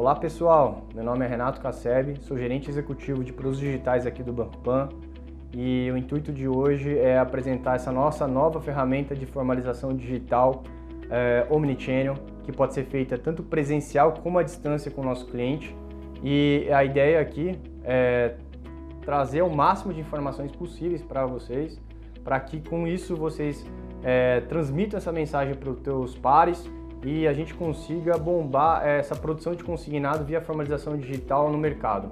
Olá pessoal, meu nome é Renato Casseb, sou gerente executivo de produtos digitais aqui do Banco Pan e o intuito de hoje é apresentar essa nossa nova ferramenta de formalização digital Omnichannel, que pode ser feita tanto presencial como à distância com o nosso cliente, e a ideia aqui é trazer o máximo de informações possíveis para vocês, para que com isso vocês transmitam essa mensagem para os seus pares e a gente consiga bombar essa produção de consignado via formalização digital no mercado.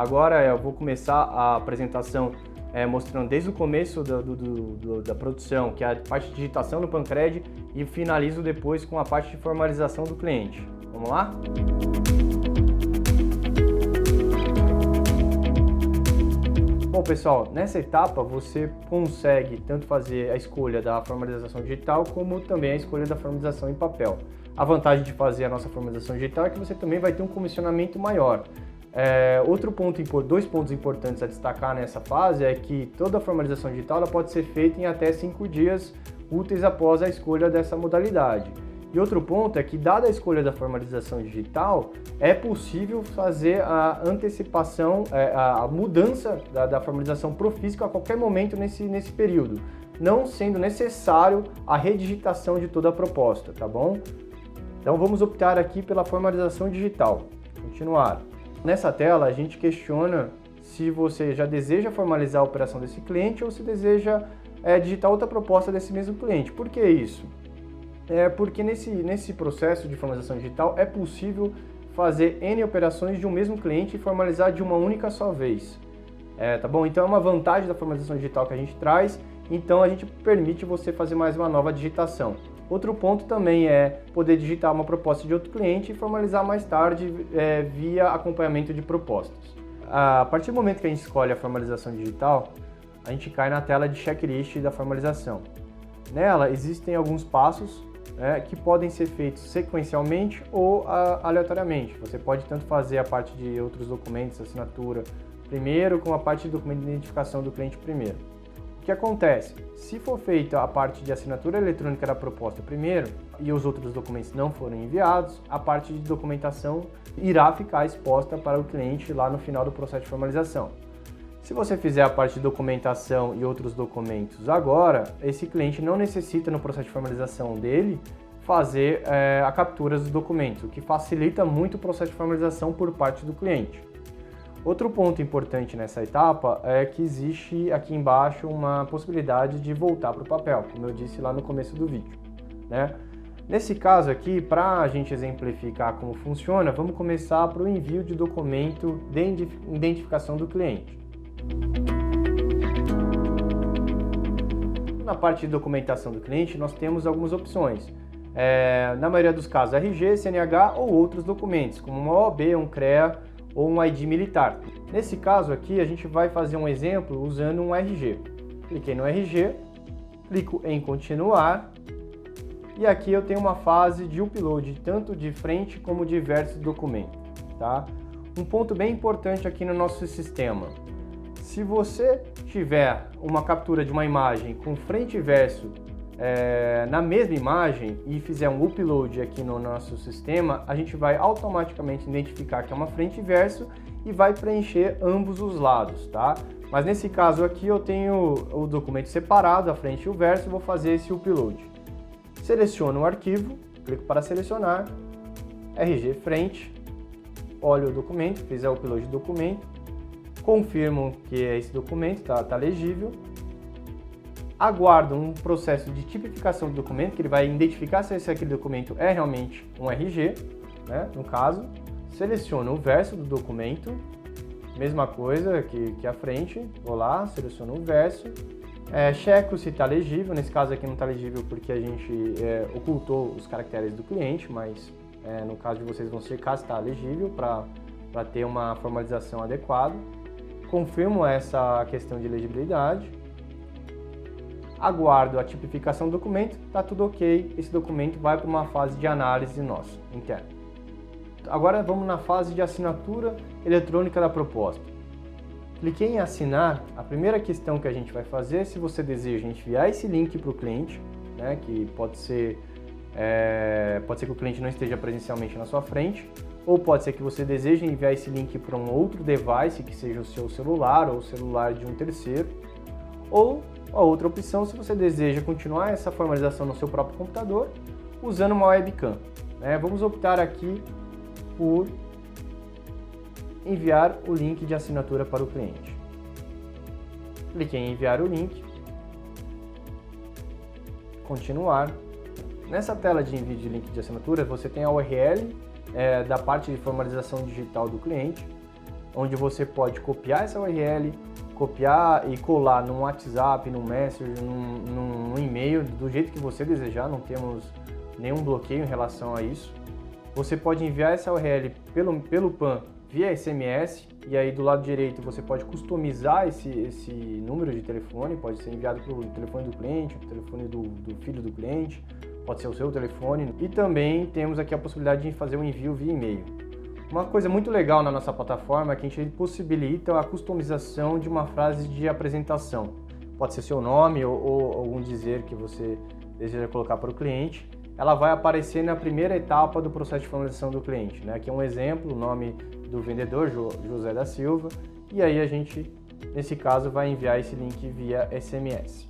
Agora eu vou começar a apresentação mostrando desde o começo da produção, que é a parte de digitação no Pancred, e finalizo depois com a parte de formalização do cliente. Vamos lá? Bom pessoal, nessa etapa você consegue tanto fazer a escolha da formalização digital como também a escolha da formalização em papel. A vantagem de fazer a nossa formalização digital é que você também vai ter um comissionamento maior. Dois pontos importantes a destacar nessa fase é que toda a formalização digital ela pode ser feita em até 5 dias úteis após a escolha dessa modalidade. E outro ponto é que, dada a escolha da formalização digital, é possível fazer a antecipação, a mudança da formalização para o físico a qualquer momento nesse período, não sendo necessário a redigitação de toda a proposta, tá bom? Então vamos optar aqui pela formalização digital. Continuar. Nessa tela a gente questiona se você já deseja formalizar a operação desse cliente ou se deseja digitar outra proposta desse mesmo cliente. Por que isso? Porque nesse processo de formalização digital é possível fazer N operações de um mesmo cliente e formalizar de uma única só vez. Tá bom? Então é uma vantagem da formalização digital que a gente traz, então a gente permite você fazer mais uma nova digitação. Outro ponto também é poder digitar uma proposta de outro cliente e formalizar mais tarde via acompanhamento de propostas. A partir do momento que a gente escolhe a formalização digital, a gente cai na tela de checklist da formalização. Nela existem alguns passos que podem ser feitos sequencialmente ou aleatoriamente. Você pode tanto fazer a parte de outros documentos, assinatura primeiro, como a parte de documento de identificação do cliente primeiro. O que acontece? Se for feita a parte de assinatura eletrônica da proposta primeiro e os outros documentos não forem enviados, a parte de documentação irá ficar exposta para o cliente lá no final do processo de formalização. Se você fizer a parte de documentação e outros documentos agora, esse cliente não necessita no processo de formalização dele fazer a captura dos documentos, o que facilita muito o processo de formalização por parte do cliente. Outro ponto importante nessa etapa é que existe aqui embaixo uma possibilidade de voltar para o papel, como eu disse lá no começo do vídeo, né? Nesse caso aqui, para a gente exemplificar como funciona, vamos começar para o envio de documento de identificação do cliente. Na parte de documentação do cliente, nós temos algumas opções. Na maioria dos casos, RG, CNH ou outros documentos, como uma OAB, um CREA ou um ID militar. Nesse caso aqui, a gente vai fazer um exemplo usando um RG. Cliquei no RG, clico em continuar e aqui eu tenho uma fase de upload, tanto de frente como de verso do documento. Tá? Um ponto bem importante aqui no nosso sistema. Se você tiver uma captura de uma imagem com frente e verso na mesma imagem e fizer um upload aqui no nosso sistema, a gente vai automaticamente identificar que é uma frente e verso e vai preencher ambos os lados, tá? Mas nesse caso aqui eu tenho o documento separado, a frente e o verso, vou fazer esse upload. Seleciono o arquivo, clico para selecionar, RG frente, olho o documento, fiz o upload do documento, confirmo que esse documento está legível, aguardo um processo de tipificação do documento, que ele vai identificar se aquele documento é realmente um RG, né, no caso, seleciono o verso do documento, mesma coisa que a frente, vou lá, seleciono o verso, checo se está legível, nesse caso aqui não está legível porque a gente ocultou os caracteres do cliente, mas no caso de vocês vão checar se está legível para ter uma formalização adequada. Confirmo essa questão de legibilidade, aguardo a tipificação do documento, está tudo ok, esse documento vai para uma fase de análise nossa, interna. Agora vamos na fase de assinatura eletrônica da proposta. Cliquei em assinar, a primeira questão que a gente vai fazer é se você deseja enviar esse link para o cliente, né, que pode ser que o cliente não esteja presencialmente na sua frente, ou pode ser que você deseje enviar esse link para um outro device, que seja o seu celular ou o celular de um terceiro, ou a outra opção, se você deseja continuar essa formalização no seu próprio computador, usando uma webcam. Vamos optar aqui por enviar o link de assinatura para o cliente. Clique em enviar o link, continuar. Nessa tela de envio de link de assinatura, você tem a URL da parte de formalização digital do cliente, onde você pode copiar essa URL, copiar e colar num WhatsApp, num Messenger, num e-mail, do jeito que você desejar, não temos nenhum bloqueio em relação a isso. Você pode enviar essa URL pelo PAN via SMS, e aí do lado direito você pode customizar esse número de telefone, pode ser enviado para o telefone do cliente, o telefone do filho do cliente, pode ser o seu telefone, e também temos aqui a possibilidade de fazer um envio via e-mail. Uma coisa muito legal na nossa plataforma é que a gente possibilita a customização de uma frase de apresentação. Pode ser seu nome ou algum dizer que você deseja colocar para o cliente. Ela vai aparecer na primeira etapa do processo de formalização do cliente. Aqui é um exemplo, o nome do vendedor, José da Silva, e aí a gente, nesse caso, vai enviar esse link via SMS.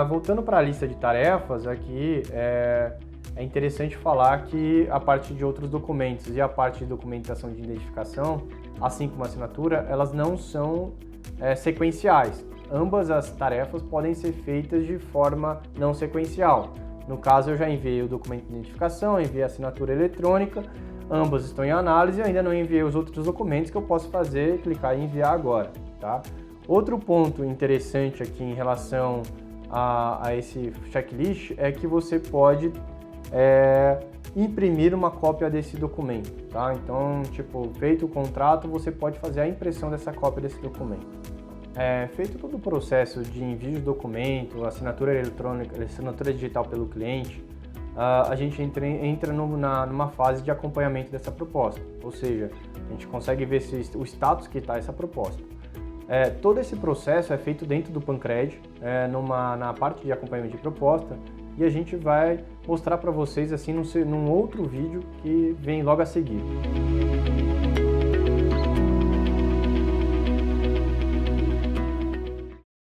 Voltando para a lista de tarefas, aqui é interessante falar que a parte de outros documentos e a parte de documentação de identificação, assim como a assinatura, elas não são sequenciais. Ambas as tarefas podem ser feitas de forma não sequencial. No caso, eu já enviei o documento de identificação, enviei a assinatura eletrônica, ambas estão em análise e ainda não enviei os outros documentos que eu posso fazer, clicar em enviar agora. Tá? Outro ponto interessante aqui em relação a esse checklist é que você pode imprimir uma cópia desse documento. Tá? Então, feito o contrato, você pode fazer a impressão dessa cópia desse documento. Feito todo o processo de envio de documento, assinatura eletrônica, assinatura digital pelo cliente, a gente entra numa fase de acompanhamento dessa proposta, ou seja, a gente consegue ver o status que está essa proposta. Todo esse processo é feito dentro do Pancred, na parte de acompanhamento de proposta, e a gente vai mostrar para vocês assim num outro vídeo que vem logo a seguir.